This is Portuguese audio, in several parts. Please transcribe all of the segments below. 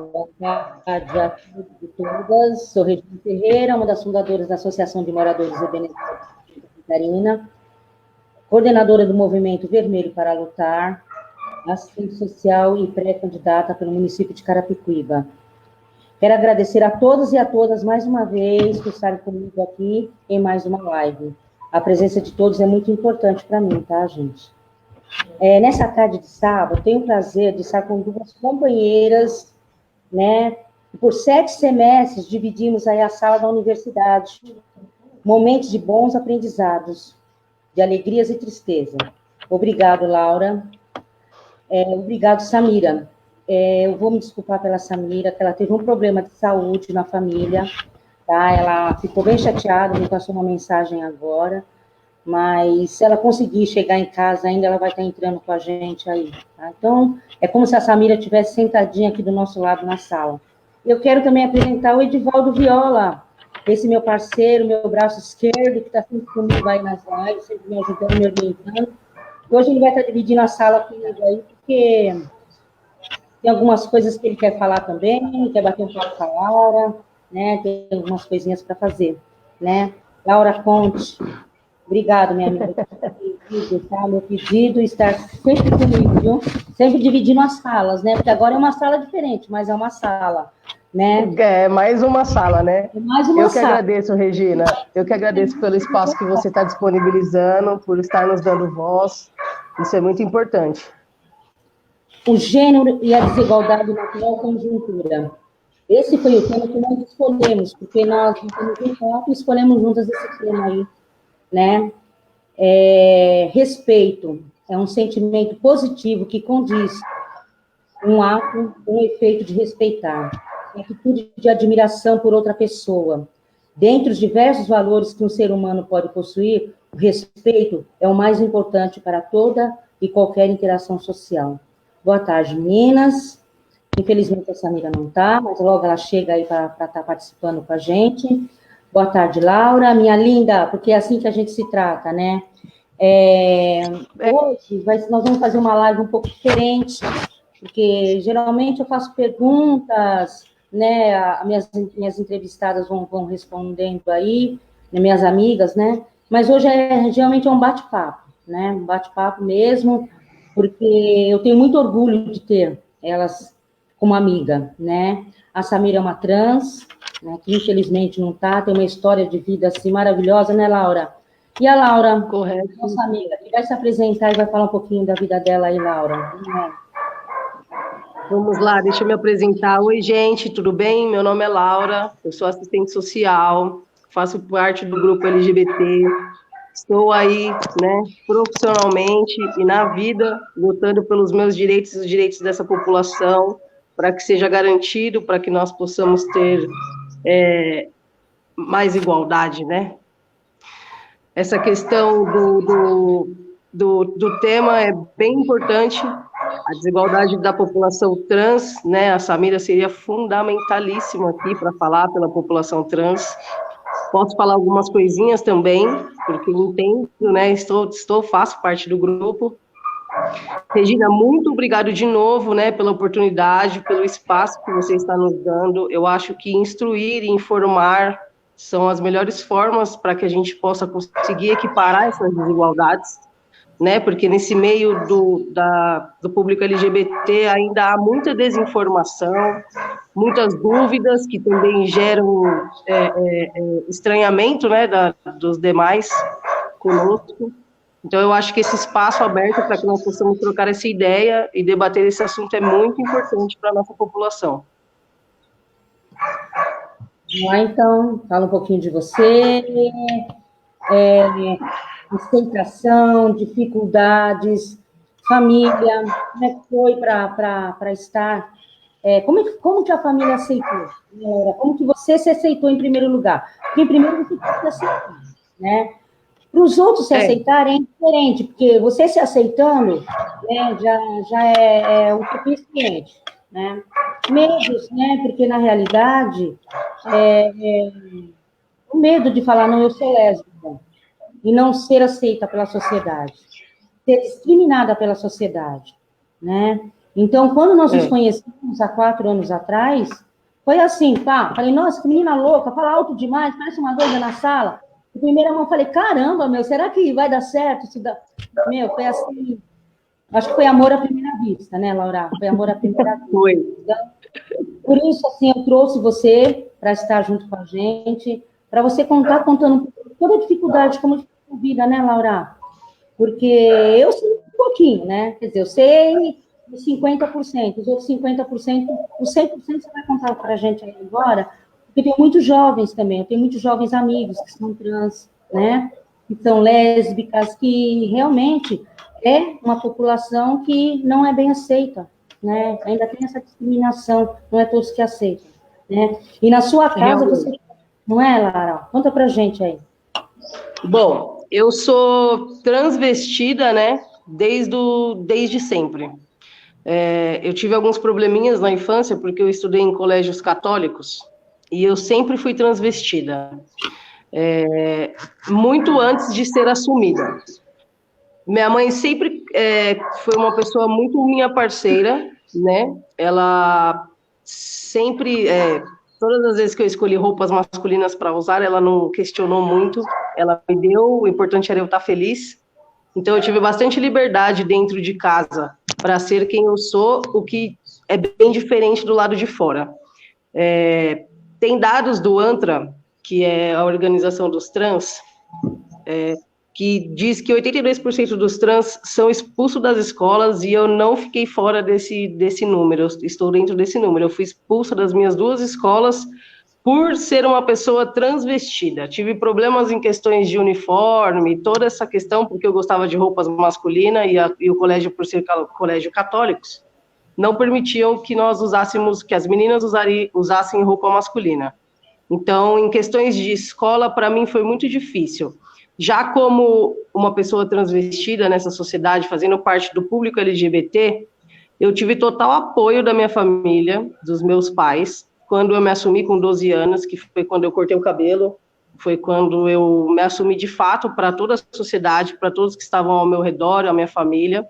Boa tarde a todos e todas. Sou Regina Ferreira, uma das fundadoras da Associação de Moradores de Benedito de Santa Catarina, coordenadora do Movimento Vermelho para Lutar, assistente social e pré-candidata pelo município de Carapicuíba. Quero agradecer a todos e a todas mais uma vez por estarem comigo aqui em mais uma live. A presença de todos é muito importante para mim, tá, gente? Nessa tarde de sábado, tenho o prazer de estar com duas companheiras, né? Por 7 semestres, dividimos aí a sala da universidade. Momentos de bons aprendizados, de alegrias e tristeza. Obrigado, Laura. Obrigado, Samira. Eu vou me desculpar pela Samira, que ela teve um problema de saúde na família, tá? Ela ficou bem chateada, me passou uma mensagem agora, mas se ela conseguir chegar em casa ainda, ela vai estar entrando com a gente aí, tá? Então, é como se a Samira estivesse sentadinha aqui do nosso lado na sala. Eu quero também apresentar o Edivaldo Viola, esse meu parceiro, meu braço esquerdo, que está sempre comigo aí nas lives, sempre me ajudando, me orientando. Hoje ele vai estar dividindo a sala comigo aí, porque tem algumas coisas que ele quer falar também, quer bater um papo com a Laura, né? Tem algumas coisinhas para fazer, né? Laura Conte, obrigado, minha amiga. Tá? Meu pedido está sempre comigo, viu? Sempre dividindo as salas, né? Porque agora é uma sala diferente, mas é uma sala, né? É mais uma sala, né? Mais uma Eu que sala. agradeço, Regina. Eu que agradeço pelo espaço que você está disponibilizando, por estar nos dando voz. Isso é muito importante. O gênero e a desigualdade na atual conjuntura. Esse foi o tema que nós escolhemos, porque nós estamos em foco e escolhemos juntas esse tema aí, né? Respeito é um sentimento positivo que condiz um ato, um efeito de respeitar, atitude de admiração por outra pessoa. Dentre os diversos valores que um ser humano pode possuir, o respeito é o mais importante para toda e qualquer interação social. Boa tarde, meninas. Infelizmente a Samira não está, mas logo ela chega aí para estar participando com a gente. Boa tarde, Laura, minha linda, porque é assim que a gente se trata, né? Hoje nós vamos fazer uma live um pouco diferente, porque geralmente eu faço perguntas, né? Minhas entrevistadas vão respondendo aí, né, minhas amigas, né? Mas hoje geralmente é um bate-papo, né? Um bate-papo mesmo, porque eu tenho muito orgulho de ter elas como amiga, né? A Samira é uma trans, né, que infelizmente não está, tem uma história de vida assim maravilhosa, né, Laura? E a Laura, correto, nossa amiga, que vai se apresentar e vai falar um pouquinho da vida dela aí, Laura. Vamos lá, deixa eu me apresentar. Oi, gente, tudo bem? Meu nome é Laura, eu sou assistente social, faço parte do grupo LGBT, estou aí, né, profissionalmente e na vida, lutando pelos meus direitos e os direitos dessa população, para que seja garantido, para que nós possamos ter mais igualdade, né? Essa questão do tema é bem importante, a desigualdade da população trans, né? A Samira seria fundamentalíssima aqui para falar pela população trans. Posso falar algumas coisinhas também, porque entendo, né? Faço parte do grupo. Regina, muito obrigado de novo, né, pela oportunidade, pelo espaço que você está nos dando. Eu acho que instruir e informar são as melhores formas para que a gente possa conseguir equiparar essas desigualdades, né? Porque nesse meio do público LGBT ainda há muita desinformação, muitas dúvidas que também geram estranhamento, né, dos demais conosco. Então, eu acho que esse espaço aberto para que nós possamos trocar essa ideia e debater esse assunto é muito importante para a nossa população. Vamos lá, então, fala um pouquinho de você, aceitação, dificuldades, família, como é que foi para estar... como que a família aceitou? Como que você se aceitou em primeiro lugar? Porque em primeiro você tem que se aceitar, né? Para os outros se aceitarem é diferente, porque você se aceitando, né, já é o suficiente, né? Medos, né? Porque na realidade o medo de falar, não, eu sou lésbica, e não ser aceita pela sociedade, ser discriminada pela sociedade, né? Então, quando nós nos conhecemos há 4 anos atrás, foi assim, pá, falei, nossa, que menina louca, fala alto demais, parece uma doida na sala. Na primeira mão, falei, caramba, meu, será que vai dar certo? Meu, foi assim, acho que foi amor à primeira vista, né, Laura? Foi amor à primeira vista. Foi. Então, por isso, assim, eu trouxe você para estar junto com a gente, para você contando toda a dificuldade, como foi a vida, né, Laura? Porque eu sei um pouquinho, né? Quer dizer, eu sei 50%, os outros 50%, os 100% você vai contar para a gente aí agora, porque tem muitos jovens também, eu tenho muitos jovens amigos que são trans, né? Que são lésbicas, que realmente é uma população que não é bem aceita, né? Ainda tem essa discriminação, não é todos que aceitam, né? E na sua casa, você... Não é, Lara? Conta pra gente aí. Bom, eu sou transvestida, né, desde sempre. Eu tive alguns probleminhas na infância, porque eu estudei em colégios católicos, e eu sempre fui transvestida, muito antes de ser assumida. Minha mãe sempre foi uma pessoa muito minha parceira, né, ela sempre... todas as vezes que eu escolhi roupas masculinas para usar, ela não questionou muito, ela me deu, o importante era eu estar feliz. Então, eu tive bastante liberdade dentro de casa para ser quem eu sou, o que é bem diferente do lado de fora. Tem dados do ANTRA, que é a organização dos trans, que diz que 82% dos trans são expulsos das escolas, e eu não fiquei fora desse número, eu estou dentro desse número. Eu fui expulsa das minhas 2 escolas por ser uma pessoa transvestida. Tive problemas em questões de uniforme, toda essa questão, porque eu gostava de roupas masculinas, e o colégio, por ser colégio católicos, não permitiam que nós usássemos, que as meninas usassem roupa masculina. Então, em questões de escola, para mim foi muito difícil. Já como uma pessoa transvestida nessa sociedade, fazendo parte do público LGBT, eu tive total apoio da minha família, dos meus pais, quando eu me assumi com 12 anos, que foi quando eu cortei o cabelo, foi quando eu me assumi de fato para toda a sociedade, para todos que estavam ao meu redor, a minha família.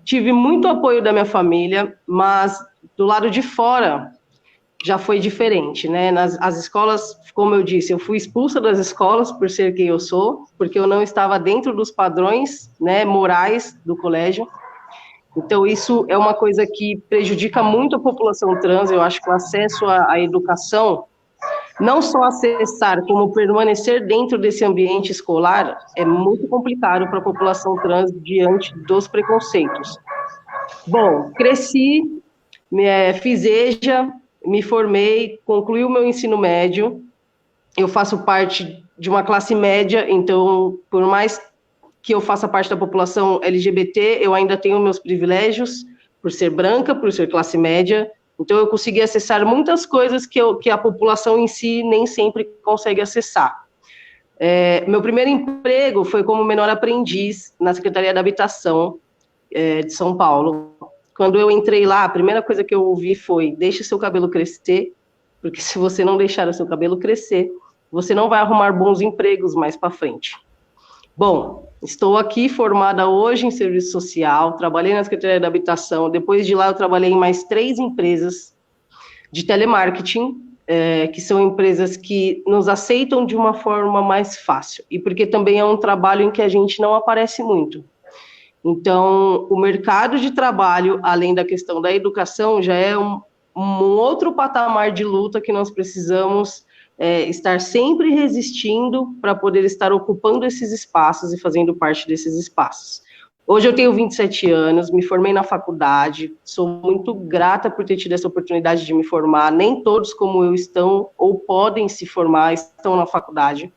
Tive muito apoio da minha família, mas do lado de fora já foi diferente, né? As escolas, como eu disse, eu fui expulsa das escolas por ser quem eu sou, porque eu não estava dentro dos padrões, né, morais do colégio. Então, isso é uma coisa que prejudica muito a população trans. Eu acho que o acesso à educação, não só acessar, como permanecer dentro desse ambiente escolar, é muito complicado para a população trans diante dos preconceitos. Bom, cresci, fiz EJA, me formei, concluí o meu ensino médio. Eu faço parte de uma classe média, então, por mais que eu faça parte da população LGBT, eu ainda tenho meus privilégios, por ser branca, por ser classe média. Então, eu consegui acessar muitas coisas que a população em si nem sempre consegue acessar. Meu primeiro emprego foi como menor aprendiz na Secretaria da Habitação de São Paulo. Quando eu entrei lá, a primeira coisa que eu ouvi foi: deixe seu cabelo crescer, porque se você não deixar o seu cabelo crescer, você não vai arrumar bons empregos mais para frente. Bom, estou aqui formada hoje em serviço social, trabalhei na Secretaria da Habitação, depois de lá eu trabalhei em mais 3 empresas de telemarketing, que são empresas que nos aceitam de uma forma mais fácil, e porque também é um trabalho em que a gente não aparece muito. Então, o mercado de trabalho, além da questão da educação, já é um outro patamar de luta que nós precisamos estar sempre resistindo para poder estar ocupando esses espaços e fazendo parte desses espaços. Hoje eu tenho 27 anos, me formei na faculdade, sou muito grata por ter tido essa oportunidade de me formar. Nem todos como eu estão ou podem se formar, estão na faculdade.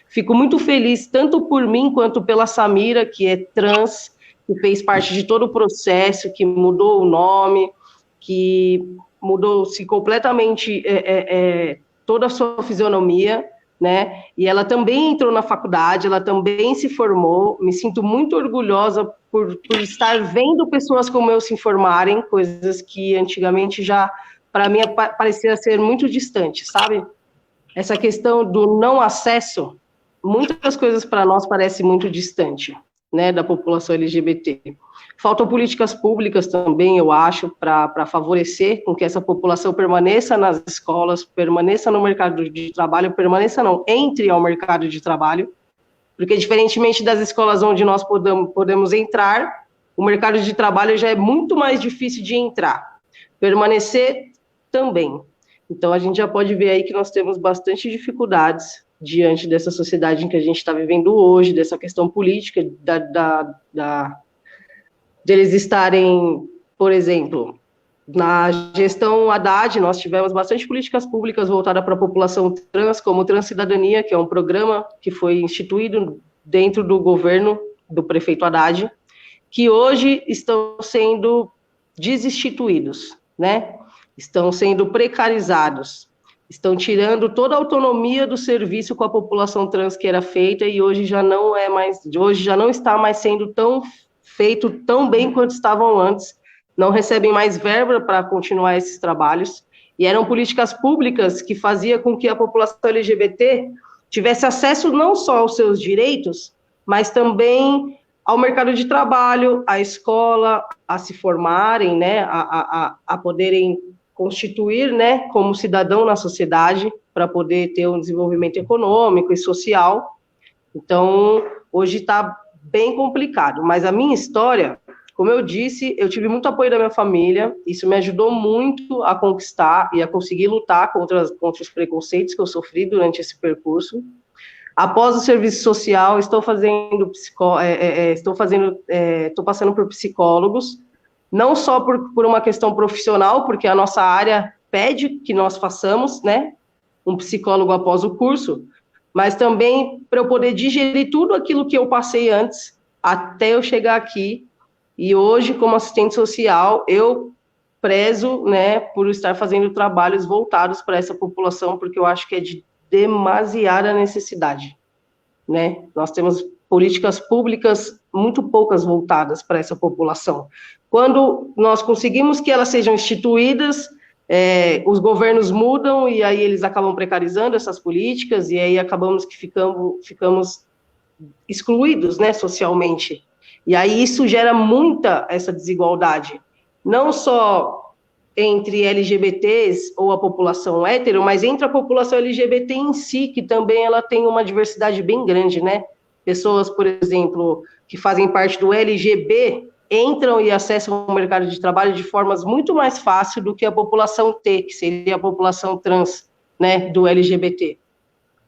Fico muito feliz, tanto por mim quanto pela Samira, que é trans, que fez parte de todo o processo, que mudou o nome, que mudou-se completamente toda a sua fisionomia, né? E ela também entrou na faculdade, ela também se formou. Me sinto muito orgulhosa por estar vendo pessoas como eu se formarem, coisas que antigamente já, para mim, parecia ser muito distante, sabe? Essa questão do não acesso, muitas coisas para nós parecem muito distante. né, da população LGBT. Faltam políticas públicas também, eu acho, para favorecer com que essa população permaneça nas escolas, permaneça no mercado de trabalho, permaneça não, entre ao mercado de trabalho, porque diferentemente das escolas onde nós podemos entrar, o mercado de trabalho já é muito mais difícil de entrar. Permanecer também. Então, a gente já pode ver aí que nós temos bastante dificuldades diante dessa sociedade em que a gente está vivendo hoje, dessa questão política, deles estarem, por exemplo, na gestão Haddad, nós tivemos bastante políticas públicas voltadas para a população trans, como o Transcidadania, que é um programa que foi instituído dentro do governo do prefeito Haddad, que hoje estão sendo desinstituídos, né? Estão sendo precarizados, estão tirando toda a autonomia do serviço com a população trans que era feita e hoje já não está mais sendo feito tão bem quanto estavam antes, não recebem mais verba para continuar esses trabalhos, e eram políticas públicas que faziam com que a população LGBT tivesse acesso não só aos seus direitos, mas também ao mercado de trabalho, à escola, a se formarem, né, a poderem constituir, né, como cidadão na sociedade, para poder ter um desenvolvimento econômico e social. Então, hoje está bem complicado, mas a minha história, como eu disse, eu tive muito apoio da minha família, isso me ajudou muito a conquistar e a conseguir lutar contra os preconceitos que eu sofri durante esse percurso. Após o serviço social, estou passando por psicólogos, não só por uma questão profissional, porque a nossa área pede que nós façamos, né, um psicólogo após o curso, mas também para eu poder digerir tudo aquilo que eu passei antes, até eu chegar aqui, e hoje, como assistente social, eu prezo, né, por estar fazendo trabalhos voltados para essa população, porque eu acho que é de demasiada necessidade, né? Nós temos políticas públicas muito poucas voltadas para essa população. Quando nós conseguimos que elas sejam instituídas, os governos mudam e aí eles acabam precarizando essas políticas e aí acabamos que ficamos excluídos, né, socialmente. E aí isso gera muita essa desigualdade, não só entre LGBTs ou a população hétero, mas entre a população LGBT em si, que também ela tem uma diversidade bem grande, né? Pessoas, por exemplo, que fazem parte do LGB, entram e acessam o mercado de trabalho de formas muito mais fáceis do que a população T, que seria a população trans, né, do LGBT.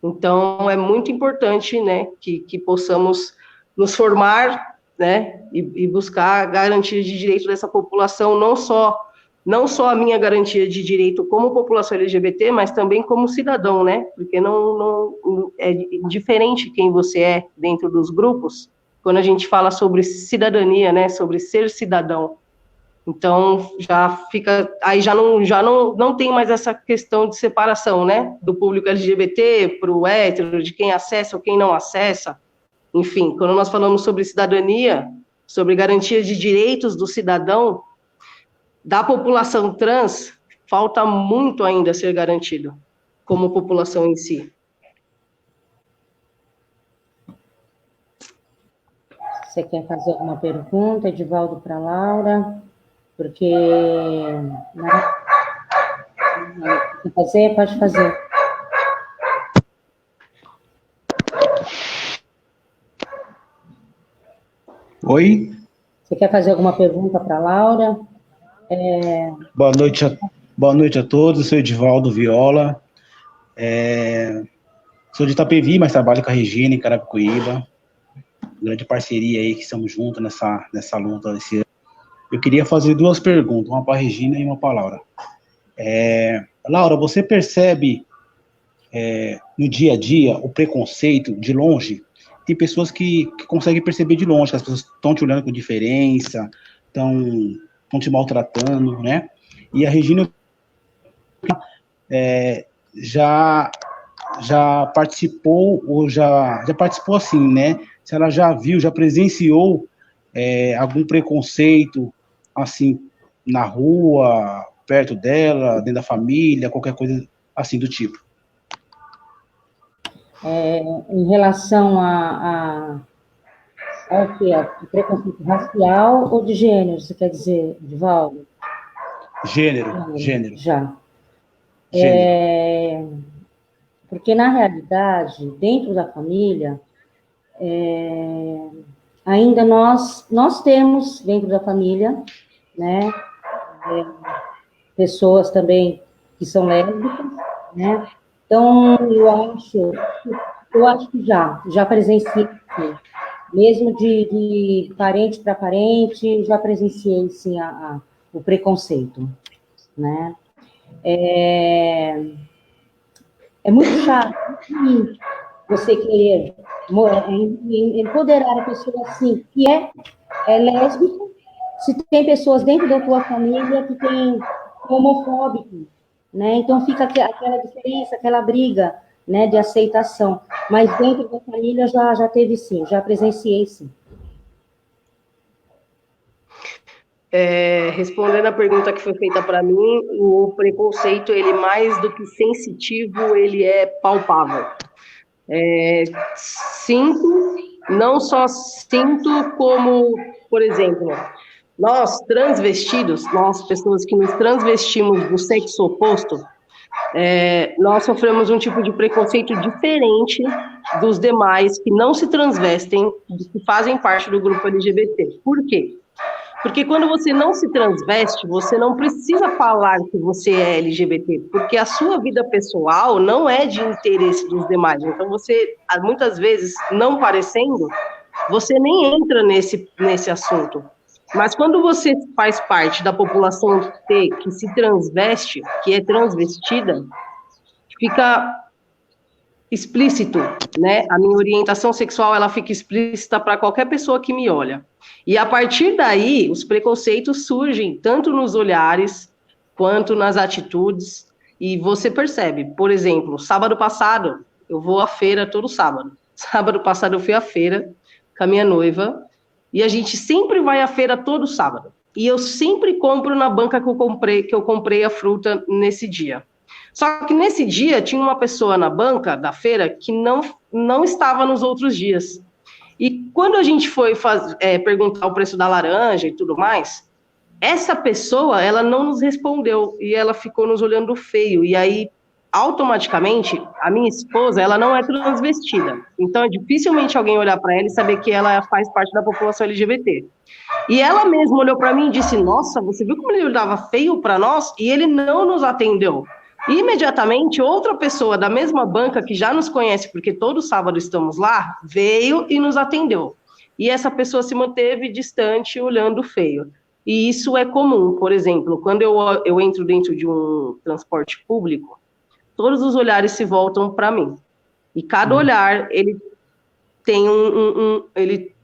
Então, é muito importante, né, que possamos nos formar, né, e buscar a garantia de direito dessa população, não só a minha garantia de direito como população LGBT, mas também como cidadão, né? Porque não é diferente quem você é dentro dos grupos, quando a gente fala sobre cidadania, né? Sobre ser cidadão. Então, aí já não tem mais essa questão de separação, né? Do público LGBT para o hétero, de quem acessa ou quem não acessa. Enfim, quando nós falamos sobre cidadania, sobre garantia de direitos do cidadão, da população trans, falta muito ainda a ser garantido, como população em si. Você quer fazer alguma pergunta, Edivaldo, para a Laura? Porque... Quer fazer? Pode fazer. Oi? Você quer fazer alguma pergunta para a Laura? Boa noite a todos, eu sou Edivaldo Viola, sou de Itapevi, mas trabalho com a Regina em Carapicuíba, grande parceria aí que estamos juntos nessa luta desse ano. Eu queria fazer duas perguntas, uma para a Regina e uma para a Laura. Laura, você percebe no dia a dia o preconceito de longe? Tem pessoas que conseguem perceber de longe, que as pessoas estão te olhando com diferença, estão te maltratando, né? E a Regina já participou, ou já participou assim, né? Se ela já viu, já presenciou algum preconceito, assim, na rua, perto dela, dentro da família, qualquer coisa assim do tipo. Em relação a É o que? É preconceito racial ou de gênero, você quer dizer, Divaldo? Gênero. Já. Gênero. Porque, na realidade, dentro da família, ainda nós temos, dentro da família, né, pessoas também que são lésbicas, né? Então, eu acho que já presenciei, sim. Mesmo de parente para parente, já presenciei, sim, o preconceito, né? É muito chato, muito você querer empoderar a pessoa assim, que é lésbica, se tem pessoas dentro da tua família que tem homofóbico, né? Então fica aquela diferença, aquela briga, né, de aceitação. Mas dentro da família já teve sim, já presenciei sim. Respondendo a pergunta que foi feita para mim, o preconceito, ele mais do que sensitivo, ele é palpável. Sinto, não só sinto como, por exemplo, nós transvestidos, nós pessoas que nos transvestimos do sexo oposto, nós sofremos um tipo de preconceito diferente dos demais que não se transvestem, que fazem parte do grupo LGBT. Por quê? Porque quando você não se transveste, você não precisa falar que você é LGBT, porque a sua vida pessoal não é de interesse dos demais. Então você, muitas vezes, não parecendo, você nem entra nesse assunto. Mas quando você faz parte da população T que se transveste, que é transvestida, fica explícito, né? A minha orientação sexual, ela fica explícita para qualquer pessoa que me olha. E a partir daí, os preconceitos surgem tanto nos olhares quanto nas atitudes. E você percebe, por exemplo, sábado passado, eu vou à feira todo sábado. Sábado passado eu fui à feira com a minha noiva e a gente sempre vai à feira todo sábado. E eu sempre compro na banca que eu comprei a fruta nesse dia. Só que nesse dia tinha uma pessoa na banca da feira que não estava nos outros dias. E quando a gente foi perguntar o preço da laranja e tudo mais, essa pessoa, ela não nos respondeu e ela ficou nos olhando feio. E aí, automaticamente, a minha esposa, ela não é transvestida. Então, dificilmente alguém olhar para ela e saber que ela faz parte da população LGBT. E ela mesma olhou para mim e disse, nossa, você viu como ele olhava feio para nós? E ele não nos atendeu. E, imediatamente, outra pessoa da mesma banca, que já nos conhece, porque todo sábado estamos lá, veio e nos atendeu. E essa pessoa se manteve distante, olhando feio. E isso é comum. Por exemplo, quando eu entro dentro de um transporte público, todos os olhares se voltam para mim. E cada olhar, ele tem ele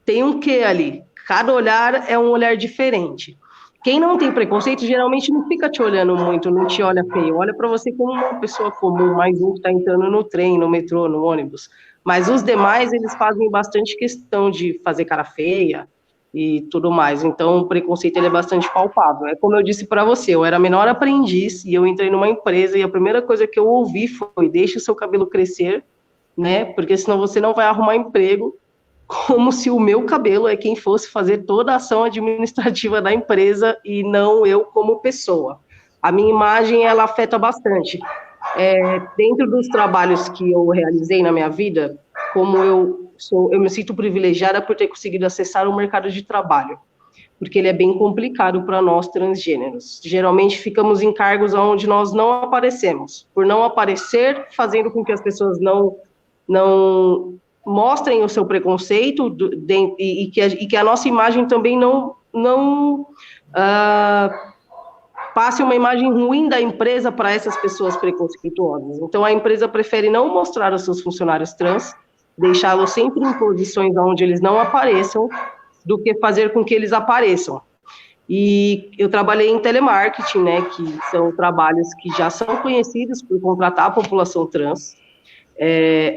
tem um quê ali. Cada olhar é um olhar diferente. Quem não tem preconceito, geralmente não fica te olhando muito, não te olha feio. Olha para você como uma pessoa comum, mais um que está entrando no trem, no metrô, no ônibus. Mas os demais, eles fazem bastante questão de fazer cara feia e tudo mais. Então, o preconceito ele é bastante palpável. É como eu disse para você, eu era menor aprendiz e eu entrei numa empresa e a primeira coisa que eu ouvi foi, deixe o seu cabelo crescer, né? Porque senão você não vai arrumar emprego. Como se o meu cabelo é quem fosse fazer toda a ação administrativa da empresa e não eu como pessoa. A minha imagem, ela afeta bastante. Dentro dos trabalhos que eu realizei na minha vida, como eu me sinto privilegiada por ter conseguido acessar o mercado de trabalho, porque ele é bem complicado para nós transgêneros. Geralmente ficamos em cargos onde nós não aparecemos. Por não aparecer, fazendo com que as pessoas não mostrem o seu preconceito e que a nossa imagem também não passe uma imagem ruim da empresa para essas pessoas preconceituosas. Então, a empresa prefere não mostrar os seus funcionários trans, deixá-los sempre em posições onde eles não apareçam, do que fazer com que eles apareçam. E eu trabalhei em telemarketing, né, que são trabalhos que já são conhecidos por contratar a população trans.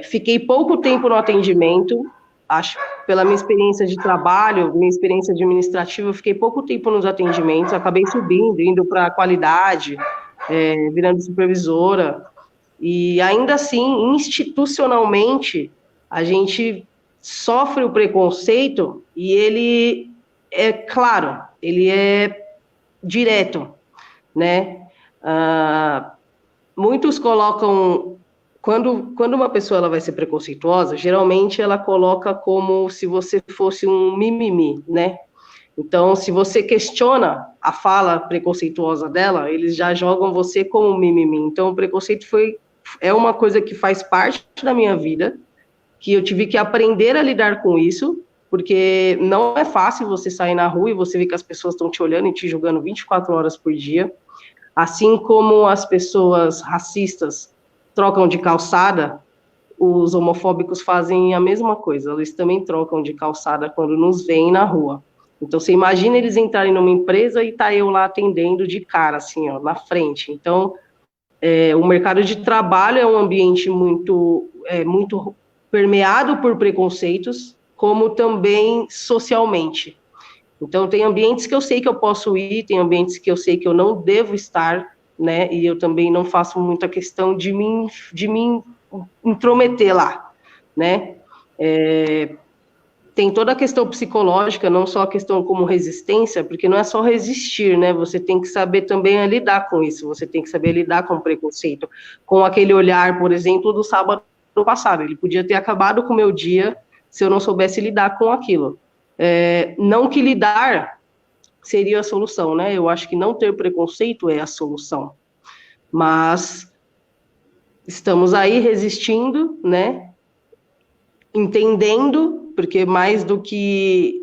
Fiquei pouco tempo no atendimento, acho, pela minha experiência de trabalho, minha experiência administrativa, eu fiquei pouco tempo nos atendimentos, acabei subindo, indo para a qualidade, virando supervisora, e ainda assim, institucionalmente, a gente sofre o preconceito e ele é claro, ele é direto, né? Muitos colocam, quando uma pessoa ela vai ser preconceituosa, geralmente ela coloca como se você fosse um mimimi, né? Então, se você questiona a fala preconceituosa dela, eles já jogam você como um mimimi. Então, o preconceito é uma coisa que faz parte da minha vida, que eu tive que aprender a lidar com isso, porque não é fácil você sair na rua e você ver que as pessoas estão te olhando e te julgando 24 horas por dia. Assim como as pessoas racistas trocam de calçada, os homofóbicos fazem a mesma coisa, eles também trocam de calçada quando nos veem na rua. Então, você imagina eles entrarem numa empresa e tá eu lá atendendo de cara, assim, ó, na frente. Então, o mercado de trabalho é um ambiente muito permeado por preconceitos, como também socialmente. Então, tem ambientes que eu sei que eu posso ir, tem ambientes que eu sei que eu não devo estar, né? E eu também não faço muita questão de me intrometer lá, né? Tem toda a questão psicológica, não só a questão como resistência, porque não é só resistir, né? Você tem que saber também lidar com isso, você tem que saber lidar com o preconceito, com aquele olhar, por exemplo, do sábado passado. Ele podia ter acabado com o meu dia se eu não soubesse lidar com aquilo. Não que lidar seria a solução, né? Eu acho que não ter preconceito é a solução. Mas estamos aí resistindo, né? Entendendo, porque mais do que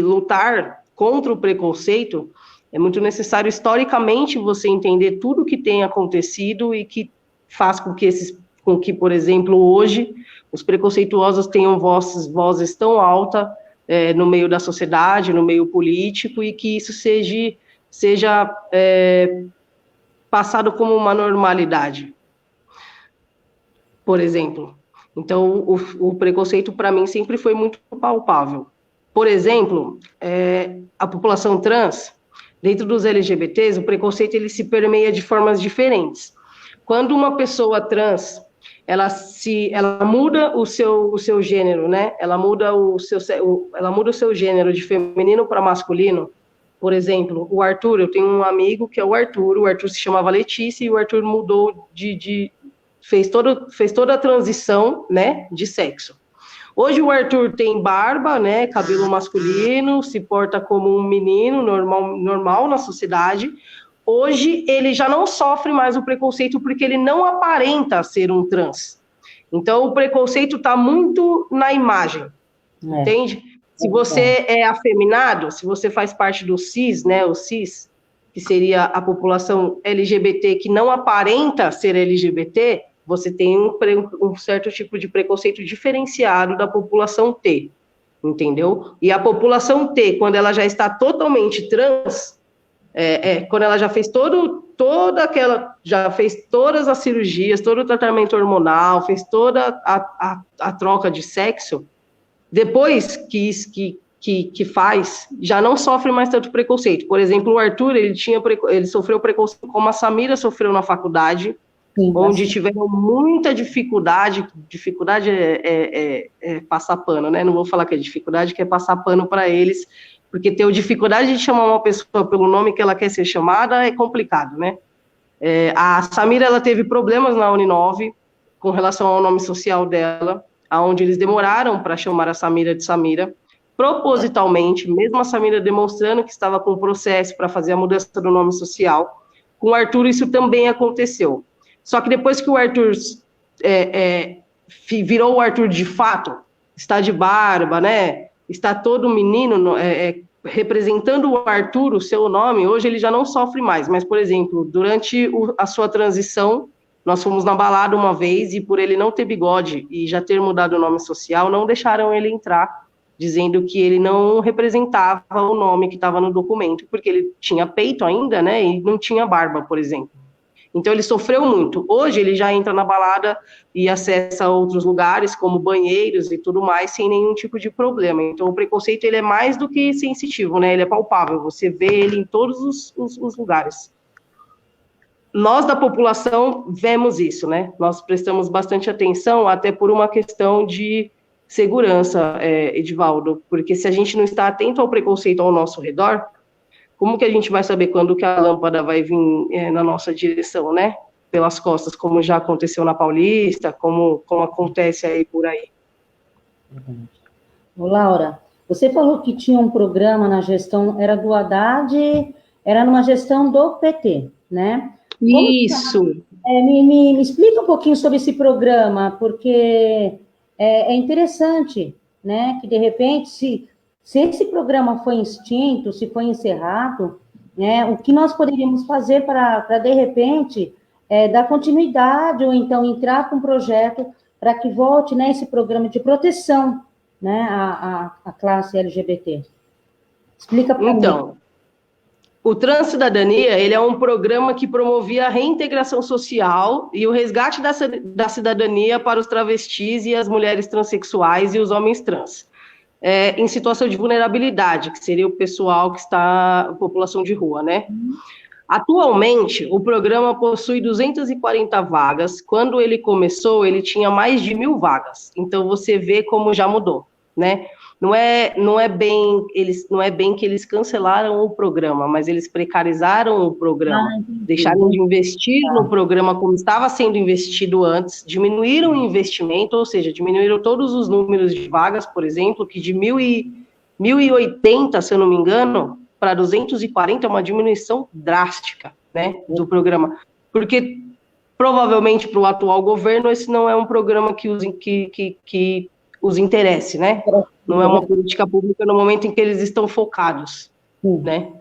lutar contra o preconceito, é muito necessário historicamente você entender tudo o que tem acontecido e que faz com que, por exemplo, hoje, os preconceituosos tenham vozes tão altas no meio da sociedade, no meio político, e que isso seja passado como uma normalidade, por exemplo. Então, o preconceito, para mim, sempre foi muito palpável. Por exemplo, a população trans, dentro dos LGBTs, o preconceito ele se permeia de formas diferentes. Quando uma pessoa trans, ela muda o seu gênero, né? Ela muda o seu gênero de feminino para masculino. Por exemplo, o Arthur, eu tenho um amigo que é o Arthur se chamava Letícia, e o Arthur mudou fez toda a transição, né, de sexo. Hoje o Arthur tem barba, né, cabelo masculino, se porta como um menino normal na sociedade. Hoje ele já não sofre mais o preconceito porque ele não aparenta ser um trans. Então o preconceito está muito na imagem, entende? Se você é afeminado, se você faz parte do cis, né, o cis, que seria a população LGBT que não aparenta ser LGBT, você tem um certo tipo de preconceito diferenciado da população T, entendeu? E a população T, quando ela já está totalmente trans, quando ela já fez já fez todas as cirurgias, todo o tratamento hormonal, fez toda a troca de sexo, depois que faz, já não sofre mais tanto preconceito. Por exemplo, o Arthur, ele sofreu preconceito como a Samira sofreu na faculdade, onde tiveram muita dificuldade é passar pano, né? Não vou falar que é dificuldade, que é passar pano para eles, porque ter dificuldade de chamar uma pessoa pelo nome que ela quer ser chamada é complicado, né? A Samira, ela teve problemas na Uninove com relação ao nome social dela, onde eles demoraram para chamar a Samira de Samira, propositalmente, mesmo a Samira demonstrando que estava com o processo para fazer a mudança do nome social. Com o Arthur, isso também aconteceu. Só que depois que o Arthur virou o Arthur de fato, está de barba, né? Está todo menino representando o Arthur, o seu nome, hoje ele já não sofre mais. Mas, por exemplo, durante a sua transição, nós fomos na balada uma vez e por ele não ter bigode e já ter mudado o nome social, não deixaram ele entrar, dizendo que ele não representava o nome que estava no documento, porque ele tinha peito ainda, né? E não tinha barba, por exemplo. Então, ele sofreu muito. Hoje, ele já entra na balada e acessa outros lugares, como banheiros e tudo mais, sem nenhum tipo de problema. Então, o preconceito, ele é mais do que sensitivo, né? Ele é palpável. Você vê ele em todos os lugares. Nós, da população, vemos isso, né? Nós prestamos bastante atenção, até por uma questão de segurança, Edivaldo, porque se a gente não está atento ao preconceito ao nosso redor, como que a gente vai saber quando que a lâmpada vai vir na nossa direção, né? Pelas costas, como já aconteceu na Paulista, como acontece aí por aí. Ô, Laura, você falou que tinha um programa na gestão, era do Haddad, era numa gestão do PT, né? Isso. Me explica um pouquinho sobre esse programa, porque é interessante, né? Que, de repente, se esse programa foi extinto, se foi encerrado, né? O que nós poderíamos fazer para de repente, dar continuidade, ou então entrar com um projeto para que volte, né, esse programa de proteção, né, à classe LGBT. Explica para mim. Então, o Transcidadania, ele é um programa que promovia a reintegração social e o resgate da cidadania para os travestis e as mulheres transexuais e os homens trans, em situação de vulnerabilidade, que seria o pessoal que está, a população de rua, né? Atualmente, o programa possui 240 vagas. Quando ele começou, ele tinha mais de 1.000 vagas. Então, você vê como já mudou, né? Não é bem que eles cancelaram o programa, mas eles precarizaram o programa, deixaram de investir no programa como estava sendo investido antes, diminuíram o investimento, ou seja, diminuíram todos os números de vagas, por exemplo, que de 1.080, se eu não me engano, para 240 é uma diminuição drástica, né, do programa, porque provavelmente para o atual governo esse não é um programa que os interesse, né? Não é uma política pública no momento em que eles estão focados, né?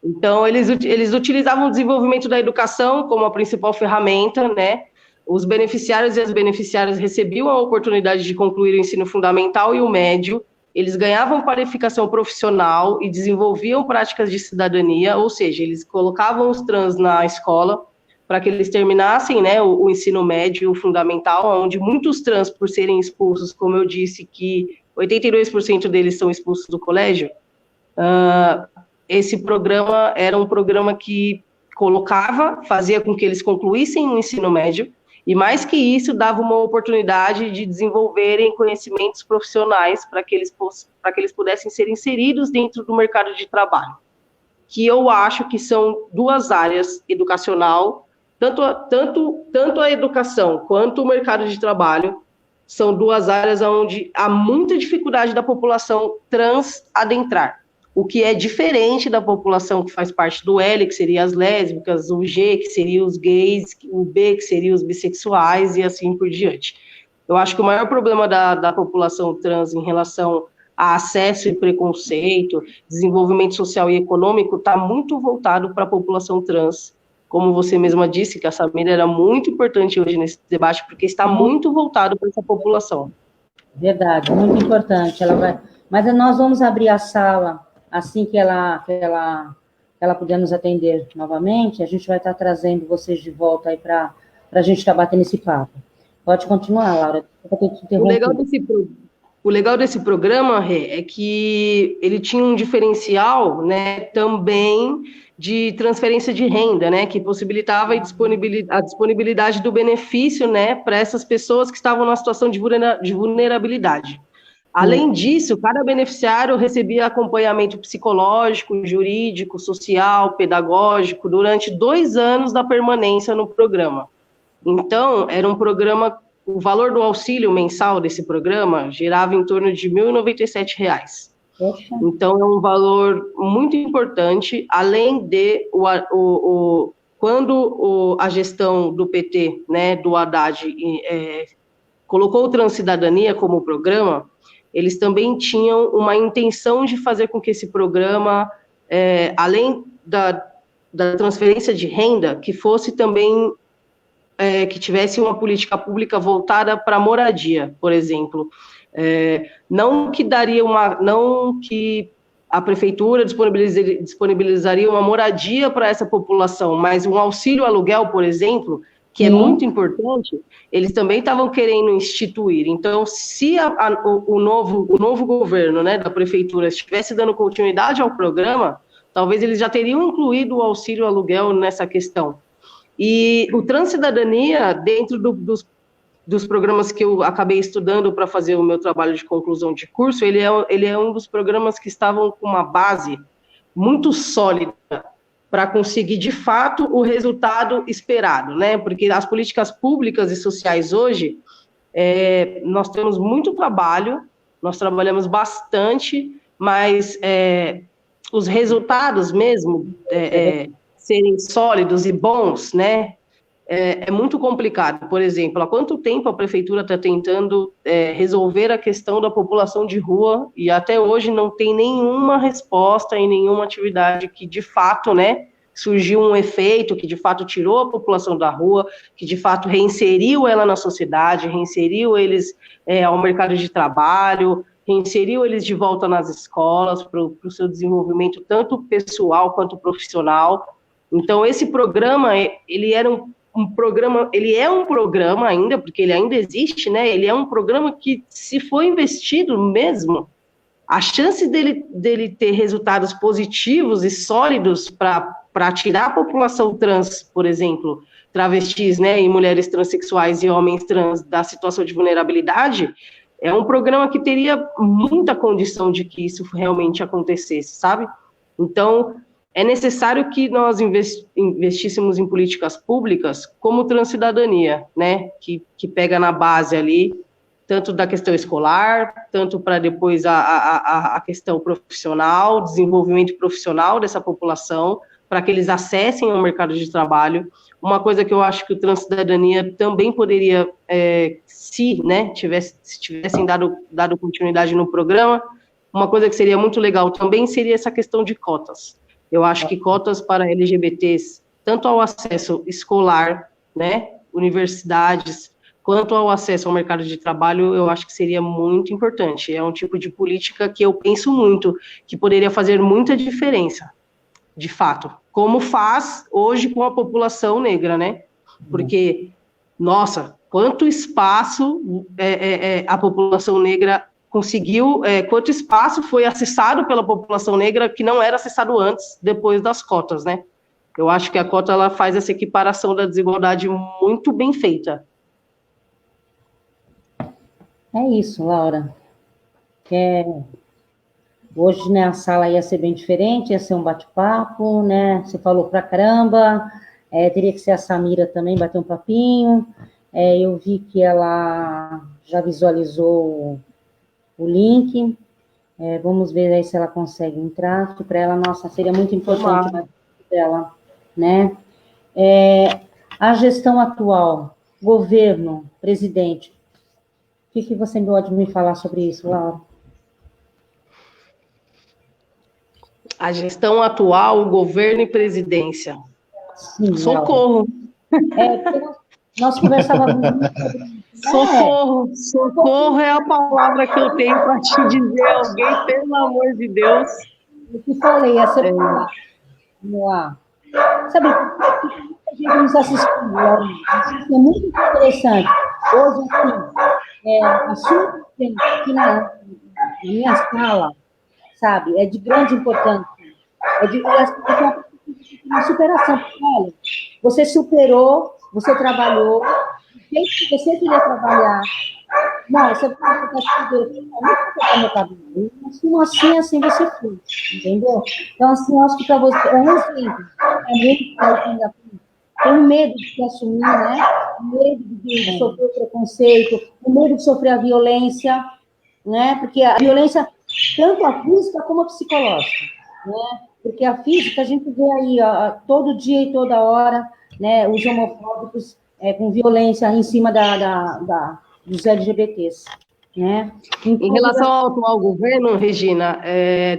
Então, eles utilizavam o desenvolvimento da educação como a principal ferramenta, né? Os beneficiários e as beneficiárias recebiam a oportunidade de concluir o ensino fundamental e o médio, eles ganhavam qualificação profissional e desenvolviam práticas de cidadania, ou seja, eles colocavam os trans na escola para que eles terminassem, né, o ensino médio, o fundamental, onde muitos trans, por serem expulsos, como eu disse, que 82% deles são expulsos do colégio, esse programa era um programa que fazia com que eles concluíssem o ensino médio, e mais que isso, dava uma oportunidade de desenvolverem conhecimentos profissionais para que eles pudessem ser inseridos dentro do mercado de trabalho, que eu acho que são duas áreas, educacional, tanto a educação quanto o mercado de trabalho, são duas áreas onde há muita dificuldade da população trans adentrar, o que é diferente da população que faz parte do L, que seria as lésbicas, o G, que seria os gays, o B, que seria os bissexuais, e assim por diante. Eu acho que o maior problema da população trans em relação a acesso e preconceito, desenvolvimento social e econômico, está muito voltado para a população trans. Como você mesma disse, que a Samira era muito importante hoje nesse debate, porque está muito voltado para essa população. Verdade, muito importante. Mas nós vamos abrir a sala assim que ela puder nos atender novamente. A gente vai estar trazendo vocês de volta aí para a gente estar batendo esse papo. Pode continuar, Laura. O legal desse programa, Rê, é que ele tinha um diferencial, né, também de transferência de renda, né, que possibilitava a disponibilidade do benefício, né, para essas pessoas que estavam na situação de vulnerabilidade. Além disso, cada beneficiário recebia acompanhamento psicológico, jurídico, social, pedagógico, durante 2 anos da permanência no programa. Então, era um programa, o valor do auxílio mensal desse programa girava em torno de R$ 1.097. Então, é um valor muito importante, além de, quando a gestão do PT, né, do Haddad, colocou o Transcidadania como programa, eles também tinham uma intenção de fazer com que esse programa, além da transferência de renda, que fosse também, que tivesse uma política pública voltada para a moradia, por exemplo. Não que a prefeitura disponibilizaria uma moradia para essa população, mas um auxílio aluguel, por exemplo, que é muito importante, eles também estavam querendo instituir. Então, se o novo governo, né, da prefeitura estivesse dando continuidade ao programa, talvez eles já teriam incluído o auxílio aluguel nessa questão. E o Transcidadania, dentro dos programas que eu acabei estudando para fazer o meu trabalho de conclusão de curso, ele é um dos programas que estavam com uma base muito sólida para conseguir, de fato, o resultado esperado, né? Porque as políticas públicas e sociais hoje, nós temos muito trabalho, nós trabalhamos bastante, mas os resultados mesmo serem sólidos e bons, né? É muito complicado. Por exemplo, há quanto tempo a prefeitura está tentando resolver a questão da população de rua e até hoje não tem nenhuma resposta e nenhuma atividade que, de fato, né, surgiu um efeito que, de fato, tirou a população da rua, que, de fato, reinseriu ela na sociedade, reinseriu eles ao mercado de trabalho, reinseriu eles de volta nas escolas para o seu desenvolvimento, tanto pessoal quanto profissional. Então, esse programa, ele era ele é um programa ainda, porque ele ainda existe, né? Ele é um programa que, se for investido mesmo, a chance dele ter resultados positivos e sólidos para tirar a população trans, por exemplo, travestis, né, e mulheres transexuais e homens trans da situação de vulnerabilidade, é um programa que teria muita condição de que isso realmente acontecesse, sabe? Então, é necessário que nós investíssemos em políticas públicas como Transcidadania, né, que pega na base ali, tanto da questão escolar, tanto para depois a questão profissional, desenvolvimento profissional dessa população, para que eles acessem ao mercado de trabalho. Uma coisa que eu acho que o Transcidadania também poderia, se tivessem dado continuidade no programa, uma coisa que seria muito legal também seria essa questão de cotas. Eu acho que cotas para LGBTs, tanto ao acesso escolar, né, universidades, quanto ao acesso ao mercado de trabalho, eu acho que seria muito importante. É um tipo de política que eu penso muito, que poderia fazer muita diferença, de fato. Como faz hoje com a população negra, né? Porque, nossa, quanto espaço a população negra conseguiu, quanto espaço foi acessado pela população negra que não era acessado antes, depois das cotas, né? Eu acho que a cota, ela faz essa equiparação da desigualdade muito bem feita. É isso, Laura. Hoje, né, a sala ia ser bem diferente, ia ser um bate-papo, né? Você falou pra caramba, teria que ser a Samira também, bater um papinho. Eu vi que ela já visualizou o link. Vamos ver aí se ela consegue entrar, que para ela, nossa, seria muito importante a dela, né? A gestão atual, governo, presidente, o que você pode me falar sobre isso, Laura? A gestão atual, governo e presidência. Sim, socorro. Nós conversávamos muito sobre isso. Socorro é a palavra que eu tenho para te dizer, alguém, pelo amor de Deus. Eu te falei, vamos lá. Sabe, a gente nos assistiu, Laura, é muito interessante. Hoje, assim, assunto que tem aqui na minha sala, sabe, é de grande importância. Uma superação. Olha, você superou, você trabalhou, o que você queria trabalhar. Não, você está no cabelo. Assim você fez, entendeu? Então, assim, eu acho que para você é um exemplo. Tem medo de se assumir, né? Medo de sofrer o preconceito, o medo de sofrer a violência, né? Porque a violência, tanto a física como a psicológica, né? Porque a física, a gente vê aí, todo dia e toda hora, né, os homofóbicos com violência em cima dos LGBTs, né? Em relação ao atual governo, Regina,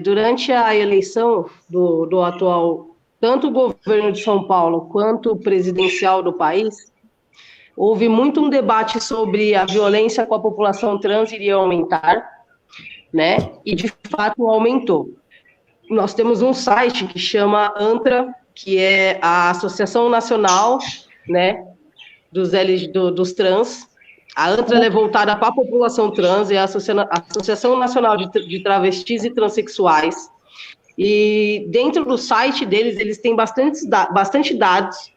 durante a eleição do atual, tanto o governo de São Paulo quanto o presidencial do país, houve muito um debate sobre a violência com a população trans iria aumentar, né? E, de fato, aumentou. Nós temos um site que chama ANTRA, que é a Associação Nacional, né, dos trans. A ANTRA é voltada para a população trans, é a Associação Nacional de Travestis e Transsexuais. E dentro do site deles, eles têm bastante dados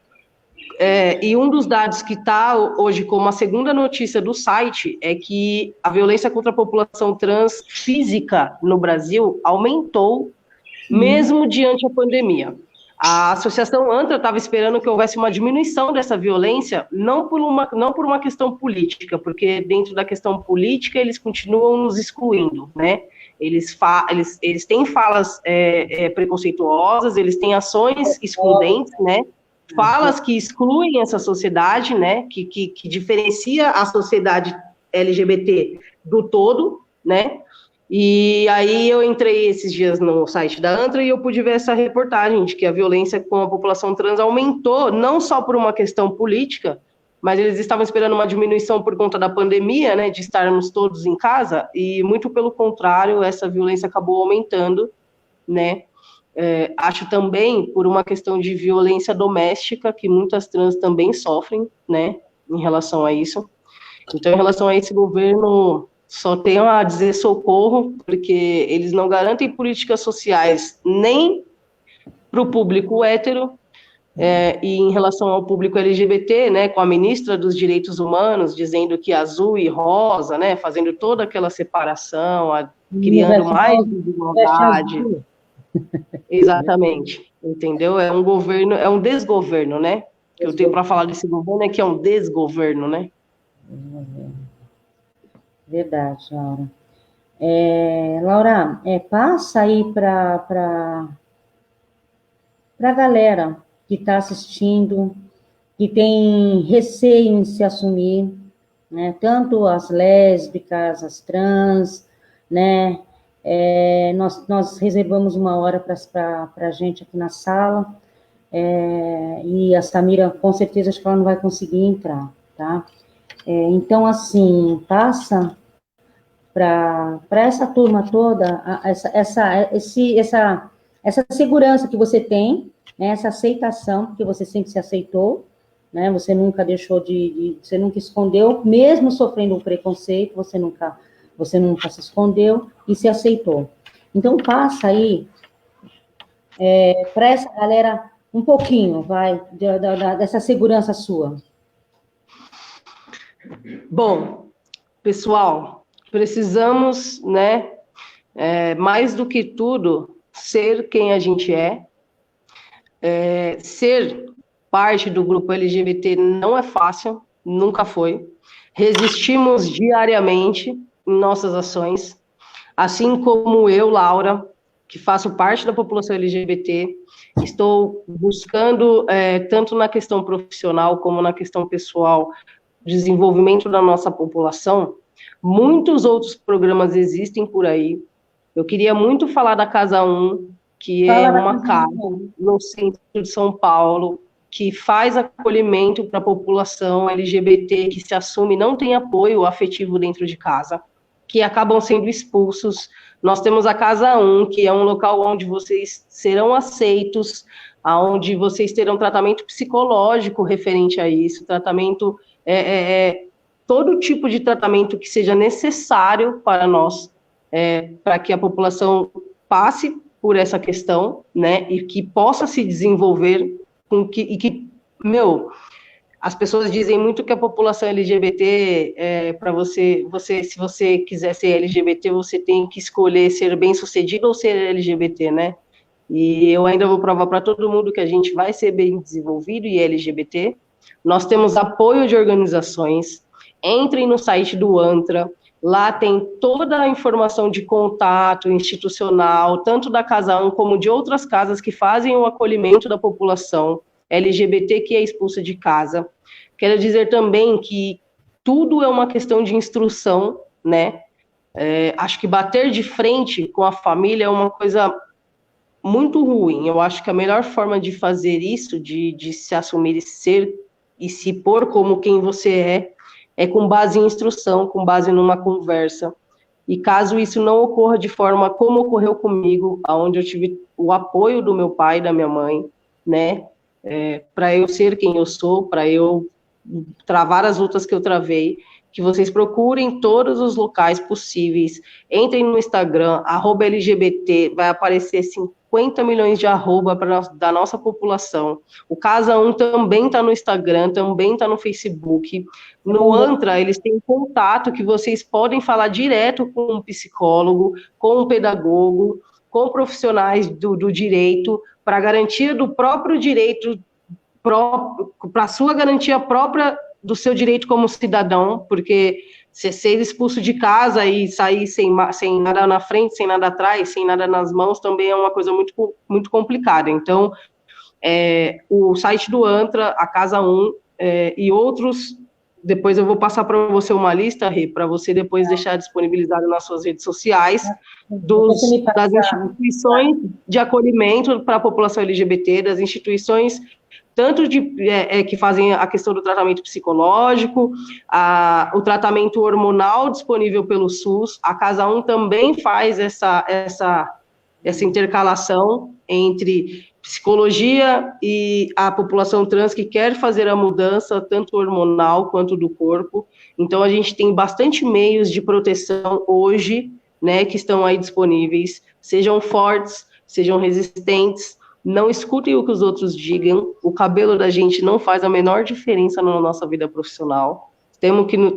E um dos dados que está hoje como a segunda notícia do site é que a violência contra a população trans física no Brasil aumentou, mesmo diante da pandemia. A Associação ANTRA estava esperando que houvesse uma diminuição dessa violência, não por uma questão política, porque dentro da questão política eles continuam nos excluindo, né? Eles têm falas preconceituosas, eles têm ações excludentes, né? Falas que excluem essa sociedade, né, que diferencia a sociedade LGBT do todo, né, e aí eu entrei esses dias no site da ANTRA e eu pude ver essa reportagem de que a violência com a população trans aumentou, não só por uma questão política, mas eles estavam esperando uma diminuição por conta da pandemia, né, de estarmos todos em casa, e muito pelo contrário, essa violência acabou aumentando, né. Acho também por uma questão de violência doméstica, que muitas trans também sofrem, né, em relação a isso. Então, em relação a esse governo, só tenho a dizer socorro, porque eles não garantem políticas sociais nem para o público hétero, e em relação ao público LGBT, né, com a ministra dos Direitos Humanos, dizendo que azul e rosa, né, fazendo toda aquela separação, criando mais desigualdade. Exatamente, entendeu? É um governo, é um desgoverno, né? O que eu tenho para falar desse governo é que é um desgoverno, né? Verdade, Laura. Laura, passa aí para a galera que está assistindo, que tem receio em se assumir, né? Tanto as lésbicas, as trans, né? Nós reservamos uma hora para a gente aqui na sala, e a Samira, com certeza, acho que ela não vai conseguir entrar, tá? Então, assim, passa para essa turma toda essa segurança que você tem, né, essa aceitação, porque você sempre se aceitou, né? Você nunca deixou você nunca escondeu, mesmo sofrendo um preconceito, você nunca se escondeu e se aceitou. Então, passa aí para essa galera um pouquinho, vai, dessa segurança sua. Bom, pessoal, precisamos, né, mais do que tudo, ser quem a gente é. Ser parte do grupo LGBT não é fácil, nunca foi. Resistimos diariamente em nossas ações, assim como eu, Laura, que faço parte da população LGBT, estou buscando, tanto na questão profissional como na questão pessoal, desenvolvimento da nossa população. Muitos outros programas existem por aí. Eu queria muito falar da Casa 1, que é uma casa no centro de São Paulo, que faz acolhimento para a população LGBT que se assume não tem apoio afetivo dentro de casa, que acabam sendo expulsos. Nós temos a Casa 1, que é um local onde vocês serão aceitos, onde vocês terão tratamento psicológico referente a isso, tratamento, todo tipo de tratamento que seja necessário para nós, para que a população passe por essa questão, né, e que possa se desenvolver, as pessoas dizem muito que a população LGBT, para você, se você quiser ser LGBT, você tem que escolher ser bem-sucedido ou ser LGBT, né? E eu ainda vou provar para todo mundo que a gente vai ser bem desenvolvido e LGBT. Nós temos apoio de organizações. Entrem no site do ANTRA, lá tem toda a informação de contato institucional, tanto da Casa 1 como de outras casas que fazem o acolhimento da população LGBT que é expulsa de casa. Quero dizer também que tudo é uma questão de instrução, né? Acho que bater de frente com a família é uma coisa muito ruim. Eu acho que a melhor forma de fazer isso, de se assumir e ser e se pôr como quem você é com base em instrução, com base numa conversa. E caso isso não ocorra de forma como ocorreu comigo, onde eu tive o apoio do meu pai e da minha mãe, né, para eu ser quem eu sou, para eu travar as lutas que eu travei, que vocês procurem todos os locais possíveis, entrem no Instagram, @LGBT, vai aparecer assim, 50 milhões de arroba da nossa população. O Casa 1 também está no Instagram, também está no Facebook. No Antra, eles têm contato que vocês podem falar direto com um psicólogo, com um pedagogo, com profissionais do direito, para garantia do próprio direito, para a sua garantia própria do seu direito como cidadão, porque ser expulso de casa e sair sem nada na frente, sem nada atrás, sem nada nas mãos, também é uma coisa muito, muito complicada. Então, o site do Antra, a Casa 1 e outros, depois eu vou passar para você uma lista, Rê, para você depois deixar disponibilizado nas suas redes sociais, das instituições de acolhimento para a população LGBT, das instituições tanto que fazem a questão do tratamento psicológico, o tratamento hormonal disponível pelo SUS. A Casa 1 também faz essa intercalação entre psicologia e a população trans que quer fazer a mudança, tanto hormonal quanto do corpo. Então, a gente tem bastante meios de proteção hoje, né, que estão aí disponíveis. Sejam fortes, sejam resistentes, não escutem o que os outros digam, o cabelo da gente não faz a menor diferença na nossa vida profissional.